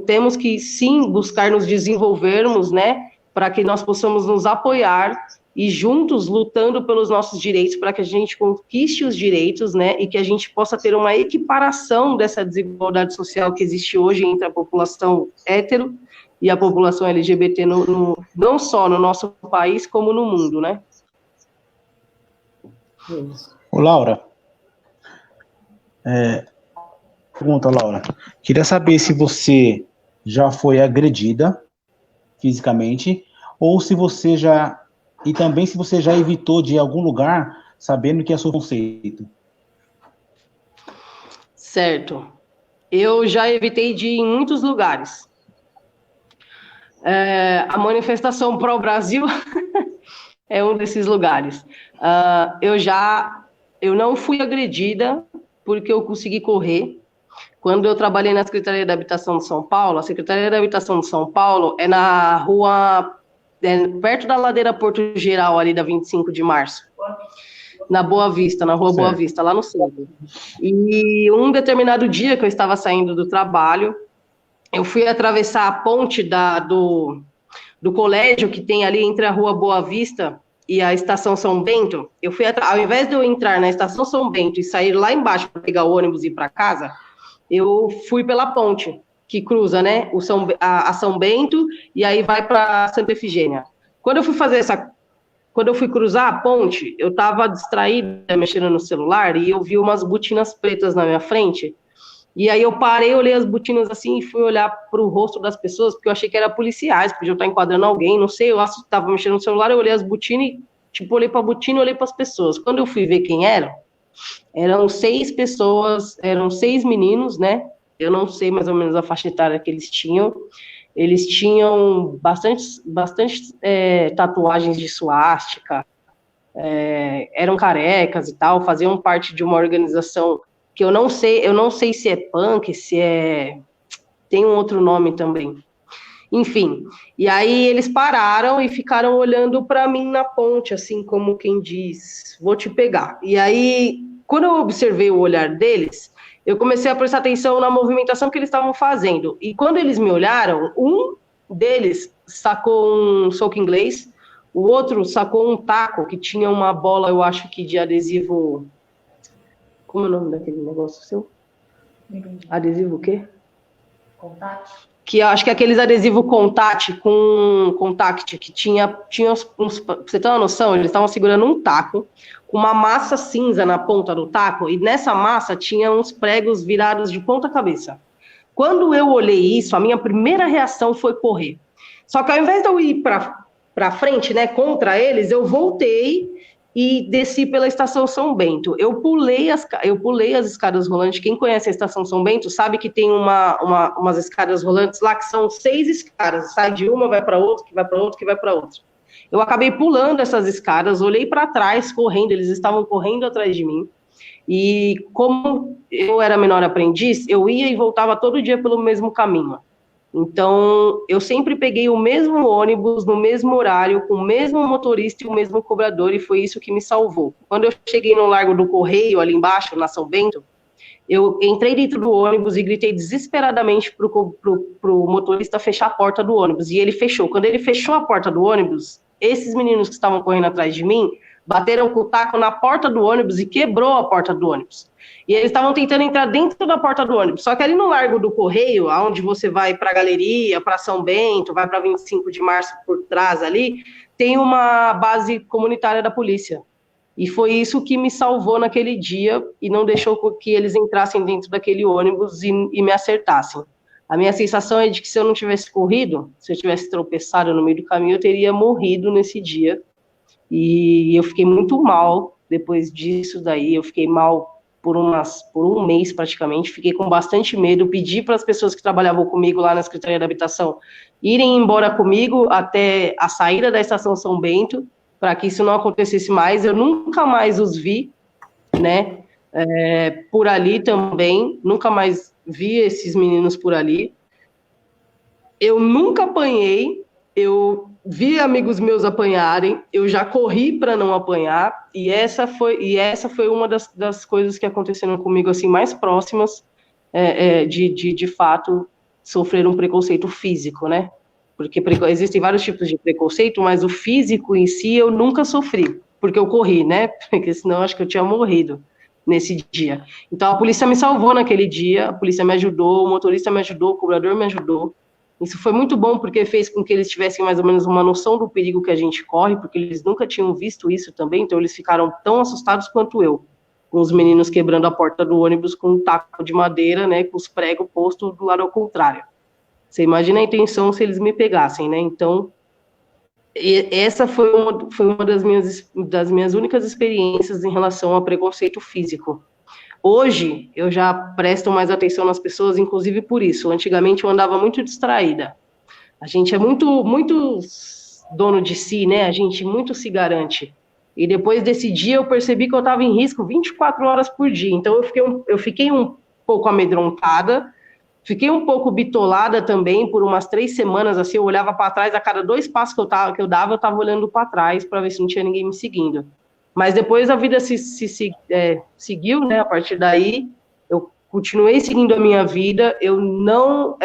Temos que sim, buscar nos desenvolvermos, né, para que nós possamos nos apoiar e juntos lutando pelos nossos direitos, para que a gente conquiste os direitos, né, e que a gente possa ter uma equiparação dessa desigualdade social que existe hoje entre a população hétero e a população LGBT, não só no nosso país, como no mundo, né? Ô, Laura, pergunta, Laura. Queria saber se você já foi agredida fisicamente, ou se você e também se você já evitou de ir a algum lugar sabendo que é seu conceito. Certo. Eu já evitei de ir em muitos lugares. A manifestação Pro Brasil é um desses lugares. Eu não fui agredida porque eu consegui correr. Quando eu trabalhei na Secretaria da Habitação de São Paulo, a Secretaria da Habitação de São Paulo é na rua, perto da ladeira Porto Geral, ali da 25 de março, na Boa Vista, na rua certo. Boa Vista, lá no centro. E um determinado dia que eu estava saindo do trabalho, eu fui atravessar a ponte do colégio que tem ali entre a rua Boa Vista e a Estação São Bento. Ao invés de eu entrar na Estação São Bento e sair lá embaixo para pegar o ônibus e ir para casa, eu fui pela ponte que cruza, né, a São Bento e aí vai para Santa Efigênia. Quando eu fui cruzar a ponte, eu estava distraída mexendo no celular e eu vi umas botinas pretas na minha frente. E aí eu parei, olhei as botinas assim e fui olhar para o rosto das pessoas, porque eu achei que eram policiais, podiam estar enquadrando alguém, não sei, eu estava mexendo no celular, eu olhei as botinas e, olhei para a botina e olhei para as pessoas. Quando eu fui ver quem eram 6 pessoas, eram 6 meninos, né? Eu não sei mais ou menos a faixa etária que eles tinham. Eles tinham bastante tatuagens de suástica, eram carecas e tal, faziam parte de uma organização que eu não sei se é punk, tem um outro nome também. Enfim, e aí eles pararam e ficaram olhando para mim na ponte, assim como quem diz, vou te pegar. E aí, quando eu observei o olhar deles, eu comecei a prestar atenção na movimentação que eles estavam fazendo. E quando eles me olharam, um deles sacou um soco inglês, o outro sacou um taco que tinha uma bola, eu acho que de adesivo... Como é o nome daquele negócio seu? Adesivo o quê? Contact. Que acho que é aqueles adesivos contact que tinha uns... Pra você ter uma noção, eles estavam segurando um taco com uma massa cinza na ponta do taco, e nessa massa tinha uns pregos virados de ponta cabeça. Quando eu olhei isso, a minha primeira reação foi correr. Só que ao invés de eu ir para frente, né, contra eles, eu voltei e desci pela Estação São Bento. Eu pulei as escadas rolantes. Quem conhece a Estação São Bento sabe que tem umas escadas rolantes lá que são 6 escadas. Sai de uma, vai para outra, que vai para outra, que vai para outra. Eu acabei pulando essas escadas, olhei para trás, correndo, eles estavam correndo atrás de mim. E como eu era menor aprendiz, eu ia e voltava todo dia pelo mesmo caminho. Então, eu sempre peguei o mesmo ônibus, no mesmo horário, com o mesmo motorista e o mesmo cobrador, e foi isso que me salvou. Quando eu cheguei no Largo do Correio, ali embaixo, na São Bento, eu entrei dentro do ônibus e gritei desesperadamente pro motorista fechar a porta do ônibus, e ele fechou. Quando ele fechou a porta do ônibus, esses meninos que estavam correndo atrás de mim, bateram com o taco na porta do ônibus e quebrou a porta do ônibus. E eles estavam tentando entrar dentro da porta do ônibus. Só que ali no Largo do Correio, onde você vai para a Galeria, para São Bento, vai para 25 de março por trás ali, tem uma base comunitária da polícia. E foi isso que me salvou naquele dia e não deixou que eles entrassem dentro daquele ônibus e me acertassem. A minha sensação é de que se eu não tivesse corrido, se eu tivesse tropeçado no meio do caminho, eu teria morrido nesse dia. E eu fiquei muito mal depois disso daí, eu fiquei mal por um mês praticamente, fiquei com bastante medo, pedi para as pessoas que trabalhavam comigo lá na Secretaria da Habitação irem embora comigo até a saída da Estação São Bento, para que isso não acontecesse mais. Eu nunca mais os vi, né, por ali também, nunca mais vi esses meninos por ali. Eu nunca apanhei, eu vi amigos meus apanharem, eu já corri para não apanhar, e essa foi uma das coisas que aconteceram comigo, assim, mais próximas de fato, sofrer um preconceito físico, né? Porque existem vários tipos de preconceito, mas o físico em si eu nunca sofri, porque eu corri, né? Porque senão eu acho que eu tinha morrido nesse dia. Então a polícia me salvou naquele dia, a polícia me ajudou, o motorista me ajudou, o cobrador me ajudou. Isso foi muito bom, porque fez com que eles tivessem mais ou menos uma noção do perigo que a gente corre, porque eles nunca tinham visto isso também, então eles ficaram tão assustados quanto eu, com os meninos quebrando a porta do ônibus com um taco de madeira, né, com os pregos postos do lado ao contrário. Você imagina a intenção se eles me pegassem, né? Então, essa foi uma das minhas únicas experiências em relação a preconceito físico. Hoje, eu já presto mais atenção nas pessoas, inclusive por isso. Antigamente, eu andava muito distraída. A gente é muito, muito dono de si, né? A gente muito se garante. E depois desse dia, eu percebi que eu estava em risco 24 horas por dia. Então, eu fiquei um pouco amedrontada, fiquei um pouco bitolada também por umas 3 semanas, assim, eu olhava para trás, a cada 2 passos que eu dava, eu estava olhando para trás para ver se não tinha ninguém me seguindo. Mas depois a vida seguiu, né? A partir daí, eu continuei seguindo a minha vida. Eu não,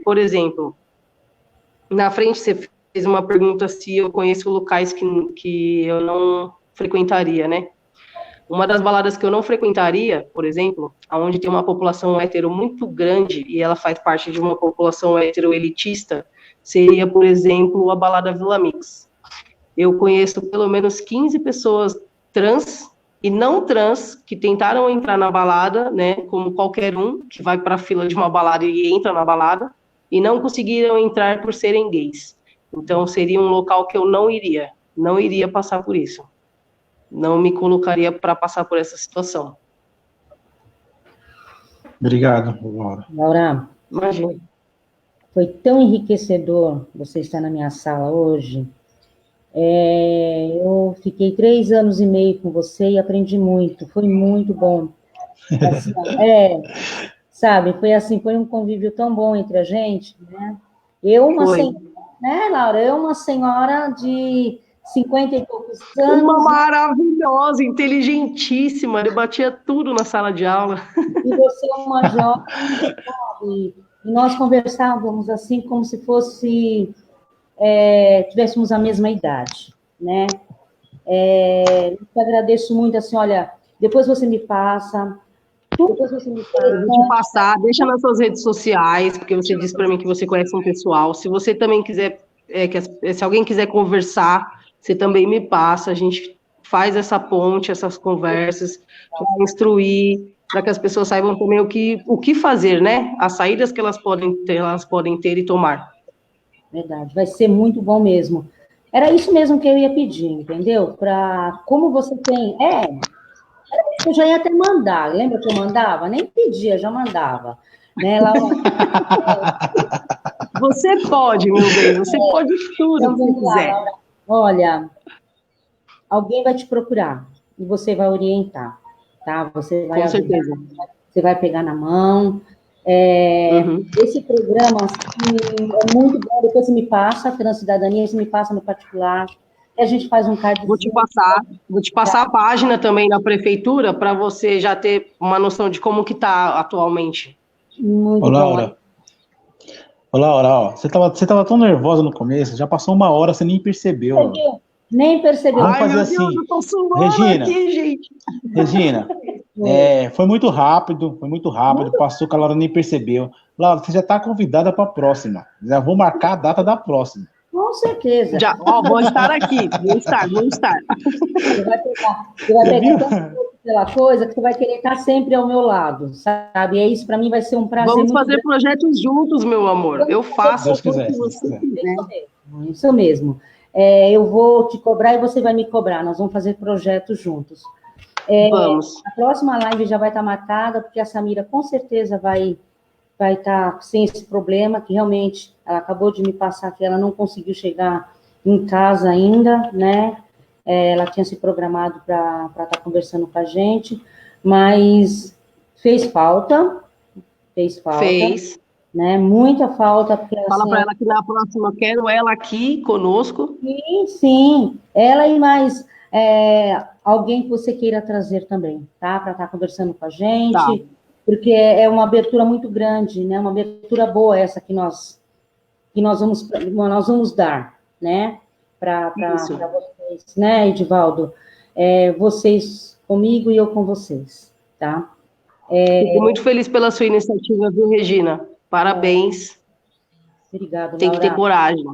por exemplo, na frente você fez uma pergunta se eu conheço locais que eu não frequentaria, né? Uma das baladas que eu não frequentaria, por exemplo, onde tem uma população hétero muito grande e ela faz parte de uma população hétero elitista, seria, por exemplo, a balada Vila Mix. Eu conheço pelo menos 15 pessoas trans e não trans que tentaram entrar na balada, né, como qualquer um que vai para a fila de uma balada e entra na balada, e não conseguiram entrar por serem gays. Então, seria um local que eu não iria passar por isso. Não me colocaria para passar por essa situação. Obrigado, Laura. Laura, Imagina. foi tão enriquecedor você estar na minha sala hoje. Eu fiquei 3 anos e meio com você e aprendi muito, foi muito bom. Assim, sabe, foi um convívio tão bom entre a gente, né? Né, Laura? Eu, uma senhora de 50 e poucos anos. Uma maravilhosa, inteligentíssima, debatia tudo na sala de aula. E você, uma jovem, sabe? E nós conversávamos assim, como se tivéssemos a mesma idade, né? Eu te agradeço muito, assim, olha, depois você me passa. Eu vou te passar, deixa nas suas redes sociais, porque você disse para mim que você conhece um pessoal. Se você também quiser, se alguém quiser conversar, você também me passa, a gente faz essa ponte, essas conversas, para instruir, para que as pessoas saibam também o que fazer, né? As saídas que elas podem ter e tomar. Verdade, vai ser muito bom mesmo. Era isso mesmo que eu ia pedir, entendeu? Como você tem... eu já ia até mandar, lembra que eu mandava? Nem pedia, já mandava. Né, Laura? Você pode, meu bem, você pode tudo Então, que você quiser. Laura. Olha, alguém vai te procurar e você vai orientar, tá? Você vai Com certeza. Você vai pegar na mão, Esse programa assim, é muito bom. Depois você me passa a Transcidadania, você me passa no particular. E a gente faz um cardzinho. Vou te passar a página também da prefeitura para você já ter uma noção de como que está atualmente. Muito Ô, bom. Laura. Ô, Laura, ó, você tava tão nervosa no começo, já passou uma hora, você nem percebeu. Laura. Nem percebeu. Vamos fazer assim. Eu tô suando Regina, aqui, gente. Regina, foi muito rápido, passou que a Laura nem percebeu. Laura, você já está convidada para a próxima. Já vou marcar a data da próxima. Com certeza. Já, vou estar aqui. Vou estar. Você vai pegar tanto pela coisa que você vai querer estar sempre ao meu lado, sabe? E isso para mim vai ser um prazer. Vamos fazer projetos juntos, meu amor. Eu faço Deus tudo quiser, que você quiser. Isso mesmo. Eu vou te cobrar e você vai me cobrar. Nós vamos fazer projetos juntos. Vamos. A próxima live já vai estar marcada, porque a Samira com certeza vai estar sem esse problema, que realmente ela acabou de me passar que ela não conseguiu chegar em casa ainda, né? Ela tinha se programado para estar conversando com a gente, mas fez falta. Fez. Né? Muita falta. Porque, fala assim, para ela que na próxima eu quero ela aqui conosco. Sim. Ela e mais alguém que você queira trazer também, tá? Para estar conversando com a gente. Tá. Porque é uma abertura muito grande, né? Uma abertura boa essa que nós vamos dar, né? Para vocês, né, Edivaldo? Vocês comigo e eu com vocês, tá? Fico muito feliz pela sua iniciativa, viu, Regina? Parabéns. Obrigada, Tem que ter coragem.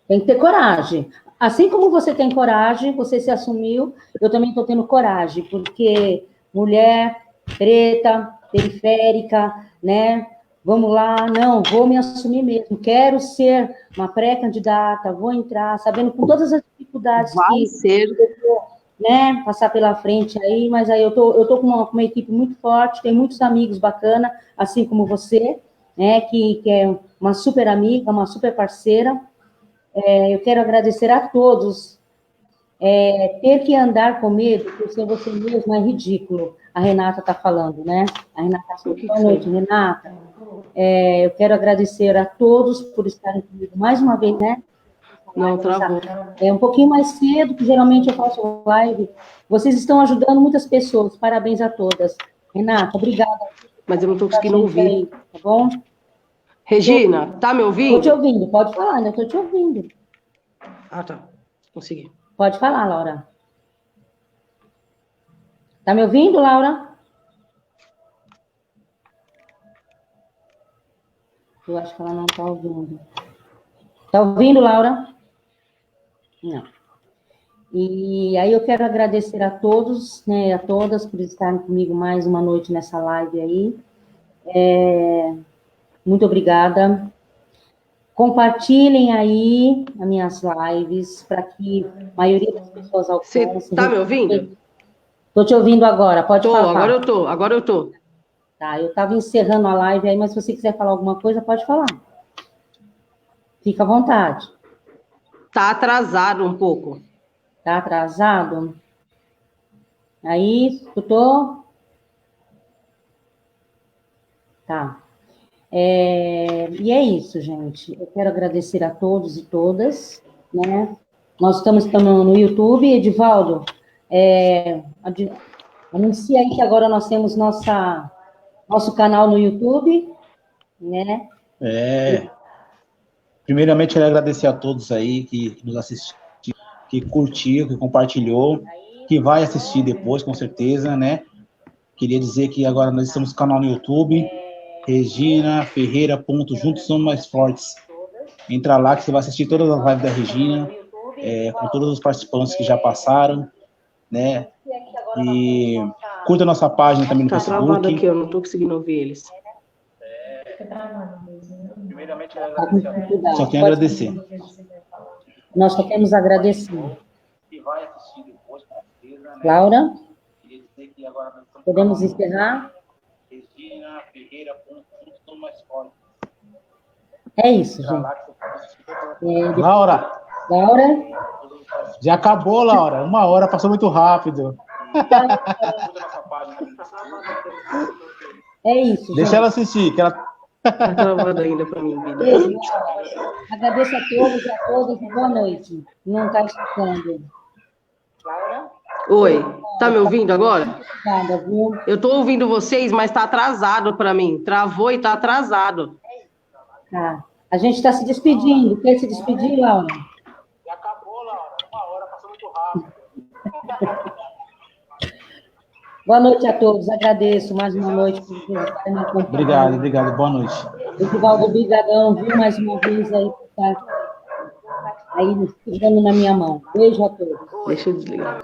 Tem que ter coragem. Assim como você tem coragem, você se assumiu, eu também estou tendo coragem, porque mulher, preta, periférica, né? Vamos lá, não, vou me assumir mesmo, quero ser uma pré-candidata, vou entrar, sabendo com todas as dificuldades ser. Eu vou, né, passar pela frente aí, mas aí eu tô com uma equipe muito forte, tem muitos amigos bacanas, assim como você, né, que é uma super amiga, uma super parceira. Eu quero agradecer a todos. Ter que andar com medo por ser você mesmo é ridículo. A Renata está falando, né? A Renata está falando. Boa noite, Renata. Eu quero agradecer a todos por estarem comigo mais uma vez, né? Não, travou. Um pouquinho mais cedo, que geralmente eu faço live. Vocês estão ajudando muitas pessoas. Parabéns a todas. Renata, obrigada. Mas eu não estou conseguindo ouvir. Aí, tá bom? Regina, tá me ouvindo? Estou te ouvindo, pode falar, né? Estou te ouvindo. Ah, tá. Consegui. Pode falar, Laura. Tá me ouvindo, Laura? Eu acho que ela não está ouvindo. Está ouvindo, Laura? Não. E aí eu quero agradecer a todos, né, a todas por estarem comigo mais uma noite nessa live aí. Muito obrigada. Compartilhem aí as minhas lives para que a maioria das pessoas alcancem. Você está me ouvindo? Estou te ouvindo agora, pode falar. Agora eu tô. Tá, eu estava encerrando a live aí, mas se você quiser falar alguma coisa, pode falar. Fica à vontade. Tá atrasado um pouco. Tá atrasado? Aí, escutou? Tá. E é isso, gente. Eu quero agradecer a todos e todas, né? Nós estamos no YouTube. Edivaldo, anuncia aí que agora nós temos nosso canal no YouTube, né? Primeiramente, quero agradecer a todos aí que nos assistiram, que curtiu, que compartilhou, que vai assistir depois, com certeza, né? Queria dizer que agora nós estamos no canal no YouTube, Regina Ferreira. Juntos Somos Mais Fortes. Entra lá que você vai assistir todas as lives da Regina, com todos os participantes que já passaram, né? E curta a nossa página também no Facebook. Tá travado aqui, eu não estou conseguindo ouvir eles. Primeiramente, só tenho a agradecer. Nós só temos a agradecer. Laura? Podemos encerrar? Regina Ferreira. Juntos Somos Mais Fortes. É isso, gente. Laura? Já acabou, Laura. 1 hora, passou muito rápido. É isso, gente. Deixa ela assistir, que ela... Tá gravando ainda para mim, vida. Beijo, agradeço a todos e a todas e boa noite. Não está escutando. Oi, tá me ouvindo agora? Obrigada, viu? Eu tô ouvindo vocês, mas tá atrasado para mim. Travou e tá atrasado. Tá. A gente está se despedindo. Quer se despedir, Laura? Já acabou, Laura. 1 hora, passou muito rápido. Boa noite a todos. Agradeço mais uma noite por estarem me acompanhando. Obrigado. Boa noite. Edivaldo Brigadão, viu, mais uma vez aí, por estar aí, segurando na minha mão. Beijo a todos. Deixa eu desligar.